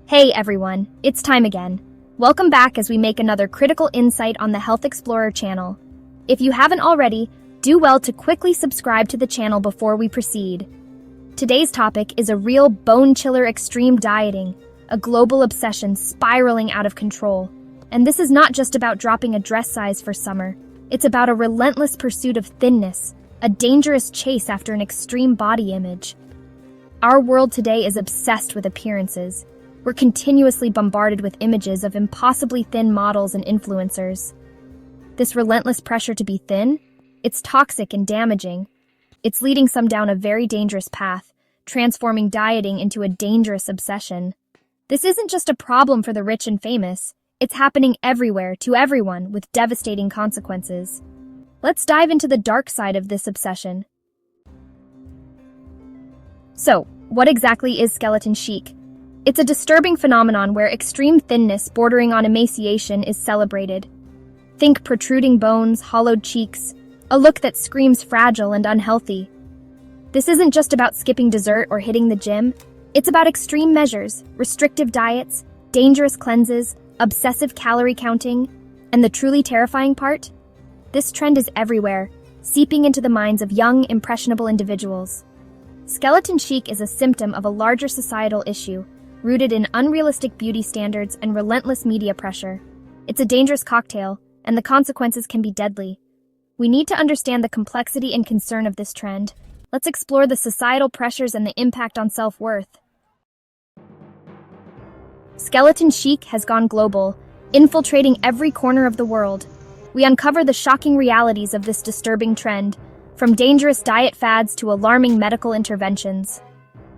Hey everyone, it's time again. Welcome back as we make another critical insight on the Health Explorer channel. If you haven't already, do well to quickly subscribe to the channel before we proceed. Today's topic is a real bone-chiller extreme dieting, a global obsession spiraling out of control. And this is not just about dropping a dress size for summer. It's about a relentless pursuit of thinness, a dangerous chase after an extreme body image. Our world today is obsessed with appearances. We're continuously bombarded with images of impossibly thin models and influencers. This relentless pressure to be thin, it's toxic and damaging. It's leading some down a very dangerous path, transforming dieting into a dangerous obsession. This isn't just a problem for the rich and famous. It's happening everywhere, to everyone, with devastating consequences. Let's dive into the dark side of this obsession. So, what exactly is skeleton chic? It's a disturbing phenomenon where extreme thinness bordering on emaciation is celebrated. Think protruding bones, hollowed cheeks, a look that screams fragile and unhealthy. This isn't just about skipping dessert or hitting the gym. It's about extreme measures, restrictive diets, dangerous cleanses, obsessive calorie counting, and the truly terrifying part? This trend is everywhere, seeping into the minds of young, impressionable individuals. Skeleton chic is a symptom of a larger societal issue, rooted in unrealistic beauty standards and relentless media pressure. It's a dangerous cocktail, and the consequences can be deadly. We need to understand the complexity and concern of this trend. Let's explore the societal pressures and the impact on self-worth. Skeleton chic has gone global, infiltrating every corner of the world. We uncover the shocking realities of this disturbing trend, from dangerous diet fads to alarming medical interventions.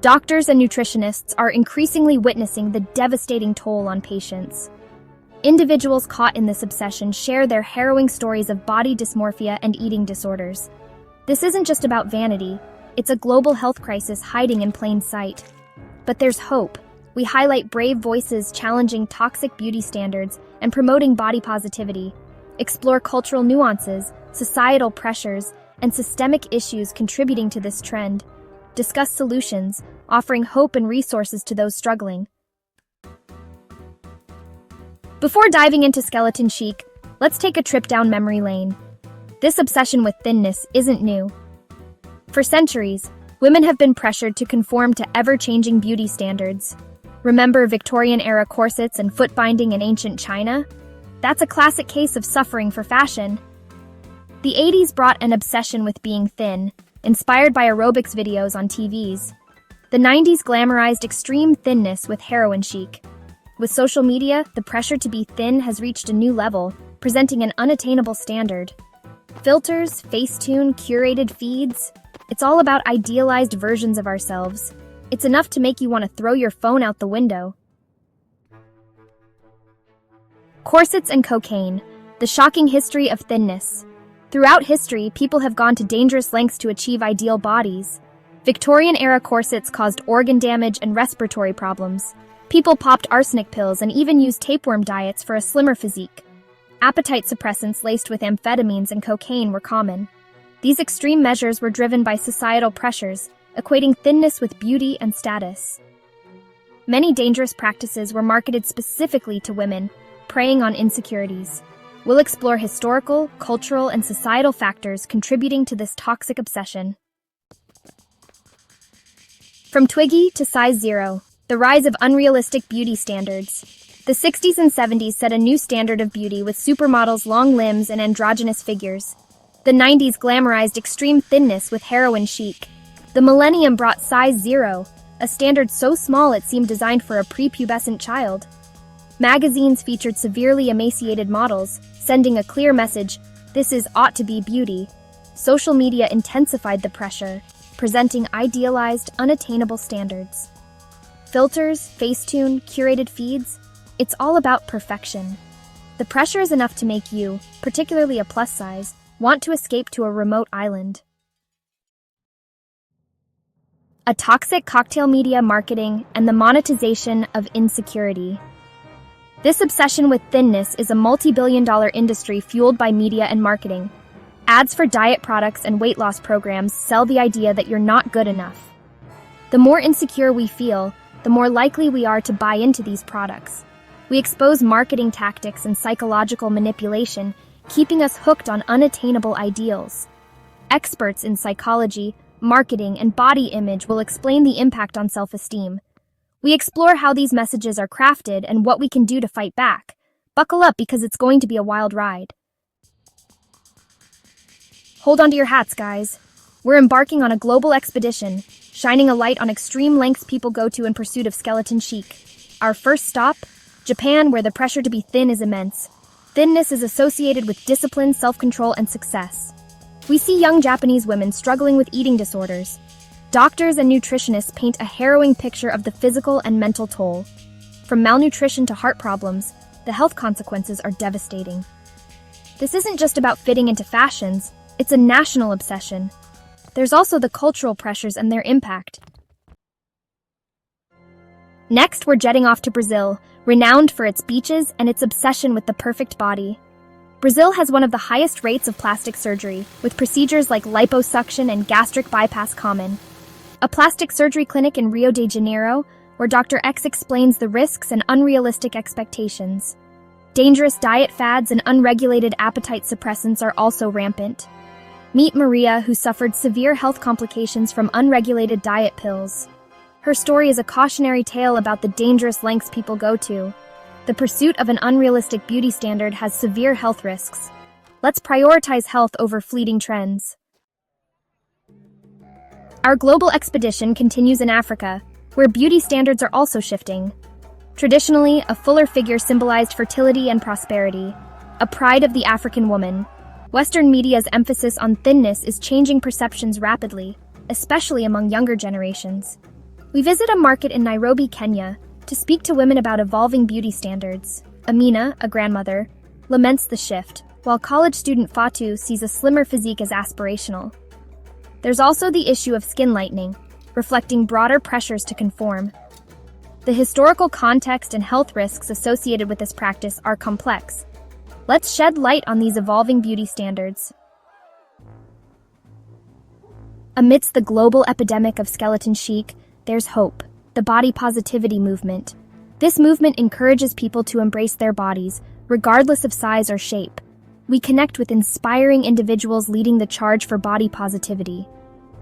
Doctors and nutritionists are increasingly witnessing the devastating toll on patients. Individuals caught in this obsession share their harrowing stories of body dysmorphia and eating disorders. This isn't just about vanity, it's a global health crisis hiding in plain sight. But there's hope. We highlight brave voices challenging toxic beauty standards and promoting body positivity, explore cultural nuances, societal pressures, and systemic issues contributing to this trend, discuss solutions, offering hope and resources to those struggling. Before diving into skeleton chic, let's take a trip down memory lane. This obsession with thinness isn't new. For centuries, women have been pressured to conform to ever-changing beauty standards. Remember Victorian-era corsets and foot binding in ancient China? That's a classic case of suffering for fashion. The 80s brought an obsession with being thin, inspired by aerobics videos on TVs. The 90s glamorized extreme thinness with heroin chic. With social media, the pressure to be thin has reached a new level, presenting an unattainable standard. Filters, Facetune, curated feeds, it's all about idealized versions of ourselves. It's enough to make you want to throw your phone out the window. Corsets and cocaine, the shocking history of thinness. Throughout history, people have gone to dangerous lengths to achieve ideal bodies. Victorian-era corsets caused organ damage and respiratory problems. People popped arsenic pills and even used tapeworm diets for a slimmer physique. Appetite suppressants laced with amphetamines and cocaine were common. These extreme measures were driven by societal pressures, equating thinness with beauty and status. Many dangerous practices were marketed specifically to women, preying on insecurities. We'll explore historical, cultural, and societal factors contributing to this toxic obsession. From Twiggy to size zero, the rise of unrealistic beauty standards. The 60s and 70s set a new standard of beauty with supermodels' long limbs and androgynous figures. The 90s glamorized extreme thinness with heroin chic. The millennium brought size zero, a standard so small it seemed designed for a prepubescent child. Magazines featured severely emaciated models, sending a clear message, this is ought to be beauty. Social media intensified the pressure, presenting idealized, unattainable standards. Filters, Facetune, curated feeds, it's all about perfection. The pressure is enough to make you, particularly a plus size, want to escape to a remote island. A toxic cocktail media marketing and the monetization of insecurity. This obsession with thinness is a multi-billion-dollar industry fueled by media and marketing. Ads for diet products and weight loss programs sell the idea that you're not good enough. The more insecure we feel, the more likely we are to buy into these products. We expose marketing tactics and psychological manipulation, keeping us hooked on unattainable ideals. Experts in psychology, marketing, and body image will explain the impact on self-esteem. We explore how these messages are crafted and what we can do to fight back. Buckle up because it's going to be a wild ride. Hold on to your hats, guys. We're embarking on a global expedition, shining a light on extreme lengths people go to in pursuit of skeleton chic. Our first stop, Japan, where the pressure to be thin is immense. Thinness is associated with discipline, self-control, and success. We see young Japanese women struggling with eating disorders. Doctors and nutritionists paint a harrowing picture of the physical and mental toll. From malnutrition to heart problems, the health consequences are devastating. This isn't just about fitting into fashions, it's a national obsession. There's also the cultural pressures and their impact. Next, we're jetting off to Brazil, renowned for its beaches and its obsession with the perfect body. Brazil has one of the highest rates of plastic surgery, with procedures like liposuction and gastric bypass common. A plastic surgery clinic in Rio de Janeiro, where Dr. X explains the risks and unrealistic expectations. Dangerous diet fads and unregulated appetite suppressants are also rampant. Meet Maria, who suffered severe health complications from unregulated diet pills. Her story is a cautionary tale about the dangerous lengths people go to. The pursuit of an unrealistic beauty standard has severe health risks. Let's prioritize health over fleeting trends. Our global expedition continues in Africa, where beauty standards are also shifting. Traditionally, a fuller figure symbolized fertility and prosperity, a pride of the African woman. Western media's emphasis on thinness is changing perceptions rapidly, especially among younger generations. We visit a market in Nairobi, Kenya, to speak to women about evolving beauty standards. Amina, a grandmother, laments the shift, while college student Fatu sees a slimmer physique as aspirational. There's also the issue of skin lightening, reflecting broader pressures to conform. The historical context and health risks associated with this practice are complex. Let's shed light on these evolving beauty standards. Amidst the global epidemic of skeleton chic, there's hope, the body positivity movement. This movement encourages people to embrace their bodies, regardless of size or shape. We connect with inspiring individuals leading the charge for body positivity.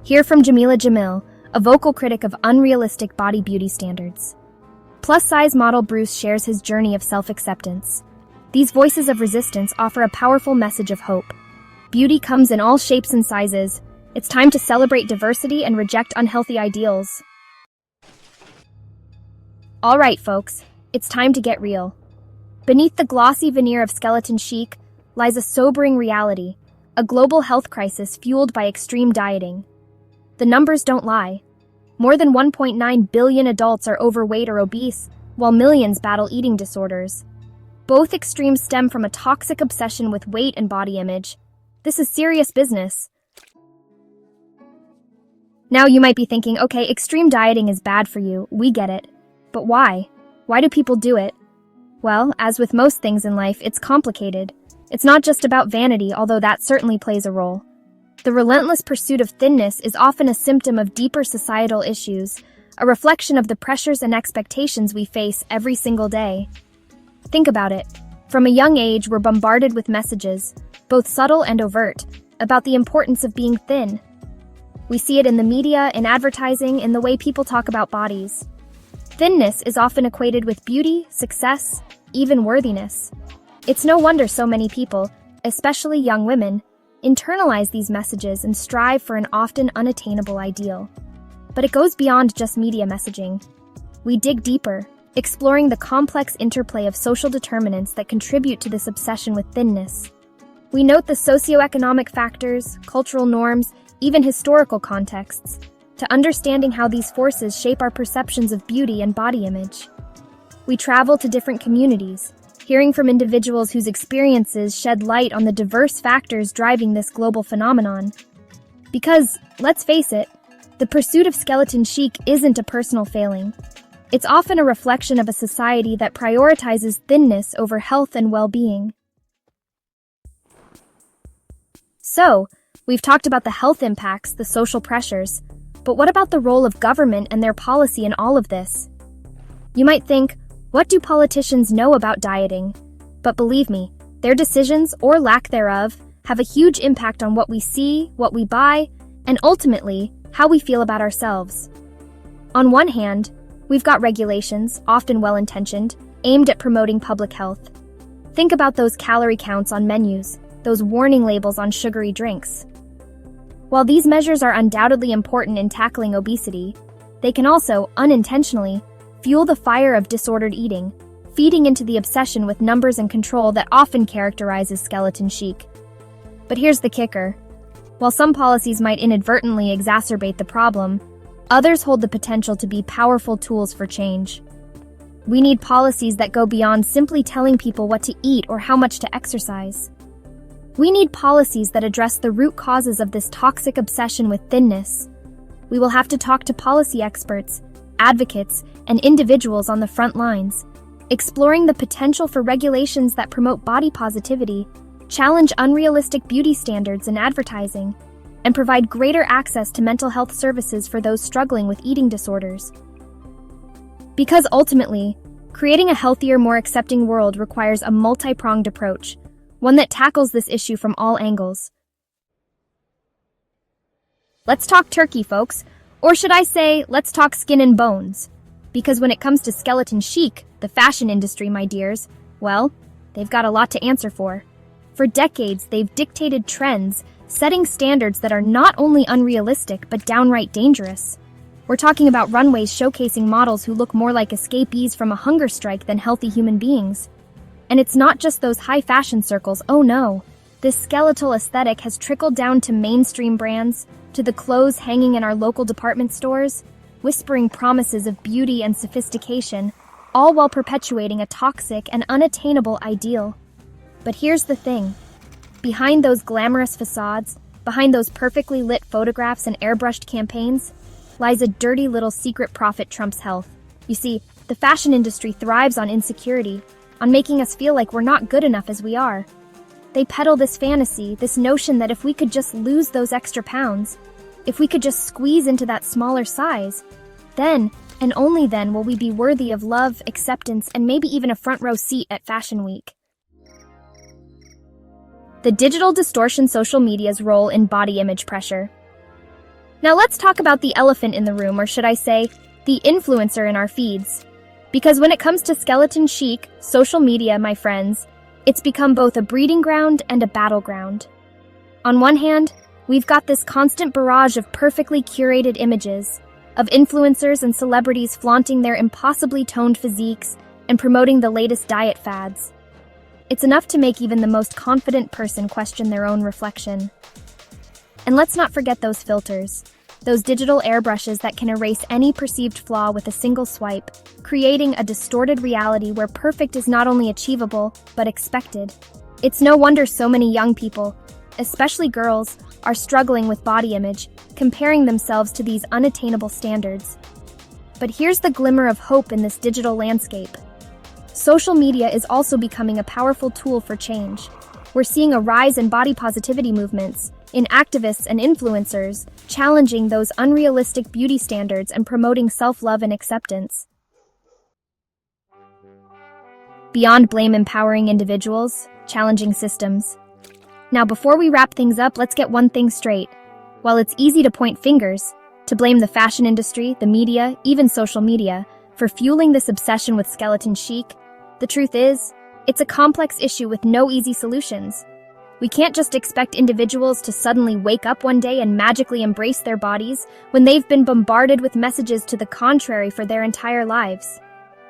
Hear from Jamila Jamil, a vocal critic of unrealistic body beauty standards. Plus-size model Bruce shares his journey of self-acceptance. These voices of resistance offer a powerful message of hope. Beauty comes in all shapes and sizes. It's time to celebrate diversity and reject unhealthy ideals. All right, folks, it's time to get real. Beneath the glossy veneer of skeleton chic lies a sobering reality, a global health crisis fueled by extreme dieting. The numbers don't lie. More than 1.9 billion adults are overweight or obese, while millions battle eating disorders. Both extremes stem from a toxic obsession with weight and body image. This is serious business. Now you might be thinking, okay, extreme dieting is bad for you, we get it. But why? Why do people do it? Well, as with most things in life, it's complicated. It's not just about vanity, although that certainly plays a role. The relentless pursuit of thinness is often a symptom of deeper societal issues, a reflection of the pressures and expectations we face every single day. Think about it. From a young age, we're bombarded with messages, both subtle and overt, about the importance of being thin. We see it in the media, in advertising, in the way people talk about bodies. Thinness is often equated with beauty, success, even worthiness. It's no wonder so many people, especially young women, internalize these messages and strive for an often unattainable ideal. But it goes beyond just media messaging. We dig deeper, exploring the complex interplay of social determinants that contribute to this obsession with thinness. We note the socioeconomic factors, cultural norms, even historical contexts, to understanding how these forces shape our perceptions of beauty and body image. We travel to different communities, hearing from individuals whose experiences shed light on the diverse factors driving this global phenomenon. Because, let's face it, the pursuit of skeleton chic isn't a personal failing. It's often a reflection of a society that prioritizes thinness over health and well-being. So, we've talked about the health impacts, the social pressures, but what about the role of government and their policy in all of this? You might think, what do politicians know about dieting? But believe me, their decisions, or lack thereof, have a huge impact on what we see, what we buy, and ultimately, how we feel about ourselves. On one hand, we've got regulations, often well-intentioned, aimed at promoting public health. Think about those calorie counts on menus, those warning labels on sugary drinks. While these measures are undoubtedly important in tackling obesity, they can also, unintentionally, fuel the fire of disordered eating, feeding into the obsession with numbers and control that often characterizes skeleton chic. But here's the kicker. While some policies might inadvertently exacerbate the problem, others hold the potential to be powerful tools for change. We need policies that go beyond simply telling people what to eat or how much to exercise. We need policies that address the root causes of this toxic obsession with thinness. We will have to talk to policy experts, advocates, and individuals on the front lines, exploring the potential for regulations that promote body positivity, challenge unrealistic beauty standards in advertising, and provide greater access to mental health services for those struggling with eating disorders. Because ultimately, creating a healthier, more accepting world requires a multi-pronged approach, one that tackles this issue from all angles. Let's talk turkey, folks. Or should I say, let's talk skin and bones. Because when it comes to skeleton chic, the fashion industry, my dears, well, they've got a lot to answer for. For decades, they've dictated trends, setting standards that are not only unrealistic, but downright dangerous. We're talking about runways showcasing models who look more like escapees from a hunger strike than healthy human beings. And it's not just those high fashion circles, oh no. This skeletal aesthetic has trickled down to mainstream brands, to the clothes hanging in our local department stores, whispering promises of beauty and sophistication, all while perpetuating a toxic and unattainable ideal. But here's the thing. Behind those glamorous facades, behind those perfectly lit photographs and airbrushed campaigns, lies a dirty little secret profit trumps health. You see, the fashion industry thrives on insecurity, on making us feel like we're not good enough as we are. They peddle this fantasy, this notion that if we could just lose those extra pounds, if we could just squeeze into that smaller size, then, and only then, will we be worthy of love, acceptance, and maybe even a front row seat at Fashion Week. The digital distortion social media's role in body image pressure. Now let's talk about the elephant in the room, or should I say, the influencer in our feeds. Because when it comes to skeleton chic, social media, my friends, it's become both a breeding ground and a battleground. On one hand, we've got this constant barrage of perfectly curated images, of influencers and celebrities flaunting their impossibly toned physiques and promoting the latest diet fads. It's enough to make even the most confident person question their own reflection. And let's not forget those filters, those digital airbrushes that can erase any perceived flaw with a single swipe, creating a distorted reality where perfect is not only achievable, but expected. It's no wonder so many young people, especially girls, are struggling with body image, comparing themselves to these unattainable standards. But here's the glimmer of hope in this digital landscape. Social media is also becoming a powerful tool for change. We're seeing a rise in body positivity movements, in activists and influencers, challenging those unrealistic beauty standards and promoting self-love and acceptance. Beyond blame, empowering individuals, challenging systems. Now, before we wrap things up, let's get one thing straight. While it's easy to point fingers, to blame the fashion industry, the media, even social media, for fueling this obsession with skeleton chic, the truth is, it's a complex issue with no easy solutions. We can't just expect individuals to suddenly wake up one day and magically embrace their bodies when they've been bombarded with messages to the contrary for their entire lives.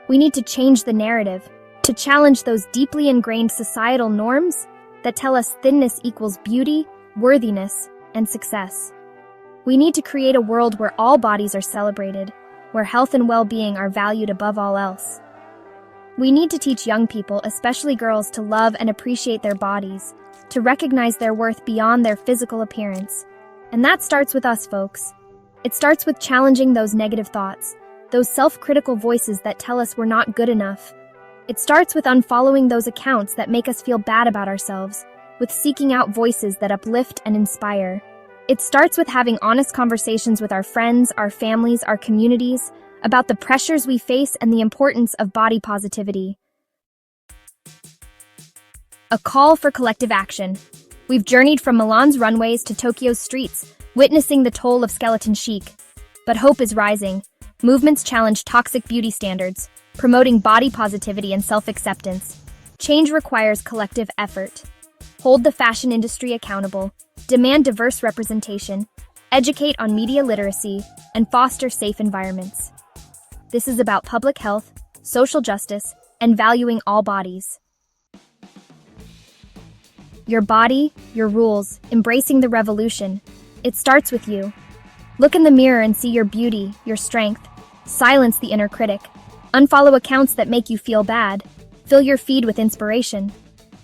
We need to change the narrative, to challenge those deeply ingrained societal norms that tell us thinness equals beauty, worthiness, and success. We need to create a world where all bodies are celebrated, where health and well-being are valued above all else. We need to teach young people, especially girls, to love and appreciate their bodies, to recognize their worth beyond their physical appearance. And that starts with us, folks. It starts with challenging those negative thoughts, those self-critical voices that tell us we're not good enough. It starts with unfollowing those accounts that make us feel bad about ourselves, with seeking out voices that uplift and inspire. It starts with having honest conversations with our friends, our families, our communities, about the pressures we face and the importance of body positivity. A call for collective action. We've journeyed from Milan's runways to Tokyo's streets, witnessing the toll of skeleton chic. But hope is rising. Movements challenge toxic beauty standards, promoting body positivity and self-acceptance. Change requires collective effort. Hold the fashion industry accountable, demand diverse representation, educate on media literacy, and foster safe environments. This is about public health, social justice, and valuing all bodies. Your body, your rules, embracing the revolution. It starts with you. Look in the mirror and see your beauty, your strength. Silence the inner critic. Unfollow accounts that make you feel bad. Fill your feed with inspiration.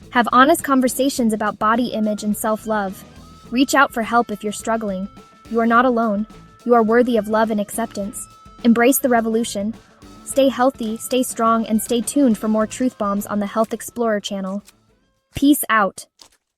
Have honest conversations about body image and self-love. Reach out for help if you're struggling. You are not alone. You are worthy of love and acceptance. Embrace the revolution. Stay healthy, stay strong, and stay tuned for more truth bombs on the Health Explorer channel. Peace out.